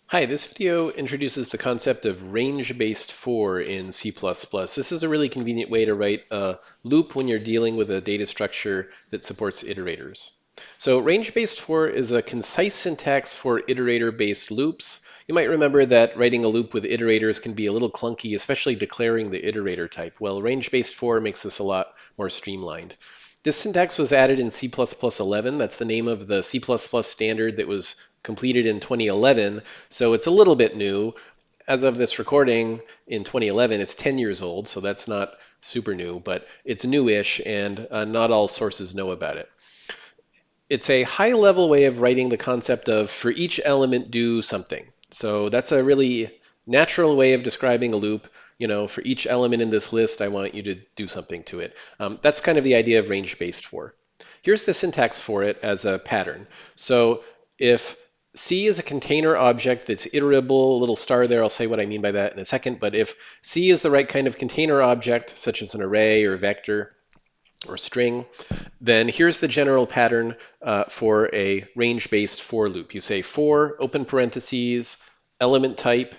Hi, this video introduces the concept of range-based for in C++. This is a really convenient way to write a loop when you're dealing with a data structure that supports iterators. So range-based for is a concise syntax for iterator-based loops. You might remember that writing a loop with iterators can be a little clunky, especially declaring the iterator type. Well, range-based for makes this a lot more streamlined. This syntax was added in C++11. That's the name of the C++ standard that was completed in 2011. So it's a little bit new. As of this recording in 2011, it's 10 years old, so that's not super new, but it's newish and not all sources know about it. It's a high level way of writing the concept of for each element do something. So that's a really natural way of describing a loop. You know, for each element in this list, I want you to do something to it. That's kind of the idea of range-based for. Here's the syntax for it as a pattern. So if C is a container object that's iterable, a little star there, I'll say what I mean by that in a second, but if C is the right kind of container object, such as an array or vector or string, then here's the general pattern for a range-based for loop. You say for, open parentheses, element type,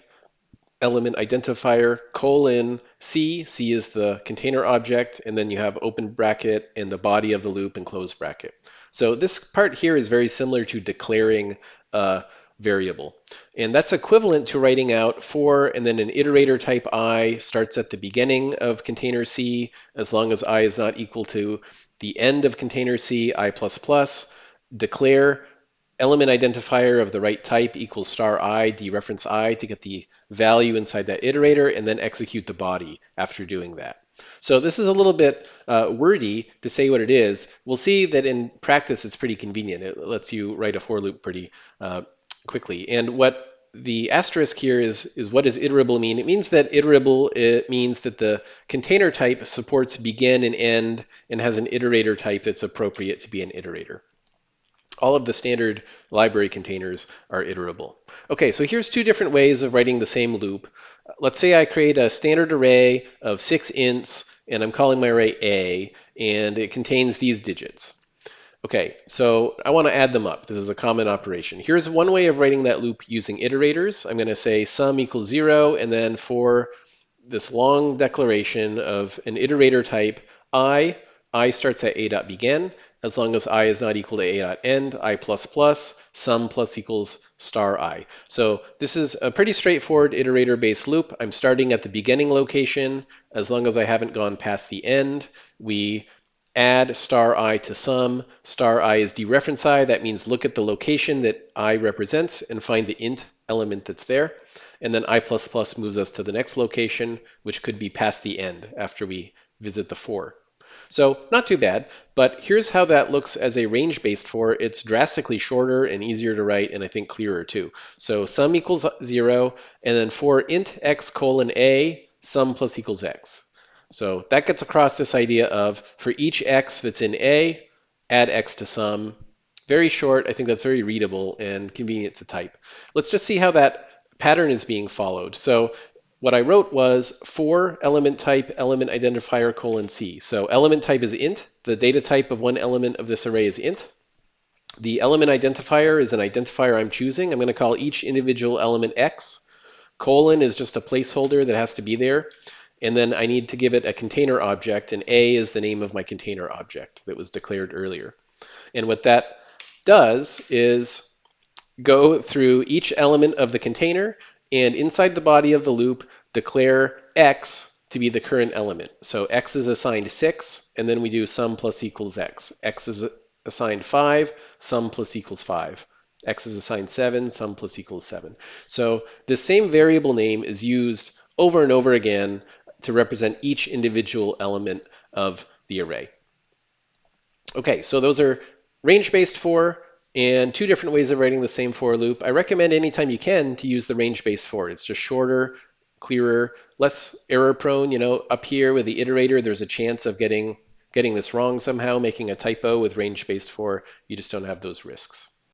element identifier, colon, C. C is the container object, and then you have open bracket and the body of the loop and close bracket. So this part here is very similar to declaring a variable. And that's equivalent to writing out for and then an iterator type I starts at the beginning of container C as long as I is not equal to the end of container C, I++, declare element identifier of the right type equals star I, dereference I to get the value inside that iterator, and then execute the body after doing that. So this is a little bit wordy to say what it is. We'll see that in practice it's pretty convenient. It lets you write a for loop pretty quickly. And what the asterisk here is what does iterable mean? It means that iterable, it means that the container type supports begin and end and has an iterator type that's appropriate to be an iterator. All of the standard library containers are iterable. Okay, so here's two different ways of writing the same loop. Let's say I create a standard array of 6 ints, and I'm calling my array A, and it contains these digits. Okay, so I want to add them up. This is a common operation. Here's one way of writing that loop using iterators. I'm going to say sum equals 0, and then for this long declaration of an iterator type, I starts at a.begin. As long as I is not equal to a.end, I++, sum plus equals star I. So this is a pretty straightforward iterator-based loop. I'm starting at the beginning location. As long as I haven't gone past the end, we add star I to sum. Star I is dereference I. That means look at the location that I represents and find the int element that's there. And then I++ moves us to the next location, which could be past the end after we visit the for. So not too bad, but here's how that looks as a range-based for. It's drastically shorter and easier to write, and I think clearer too. So sum equals 0, and then for int x colon a, sum plus equals x. So that gets across this idea of for each x that's in a, add x to sum. Very short. I think that's very readable and convenient to type. Let's just see how that pattern is being followed. So what I wrote was for element type, element identifier colon C. So element type is int. The data type of one element of this array is int. The element identifier is an identifier I'm choosing. I'm going to call each individual element x. Colon is just a placeholder that has to be there. And then I need to give it a container object, and A is the name of my container object that was declared earlier. And what that does is go through each element of the container and inside the body of the loop declare x to be the current element. So x is assigned 6, and then we do sum plus equals x. X is assigned 5, sum plus equals 5. X is assigned 7, sum plus equals 7. So the same variable name is used over and over again to represent each individual element of the array. Okay, so those are range-based for and two different ways of writing the same for loop. I recommend anytime you can to use the range-based for. It's just shorter, clearer, less error prone. You know, up here with the iterator, there's a chance of getting this wrong somehow, making a typo with range-based for. You just don't have those risks.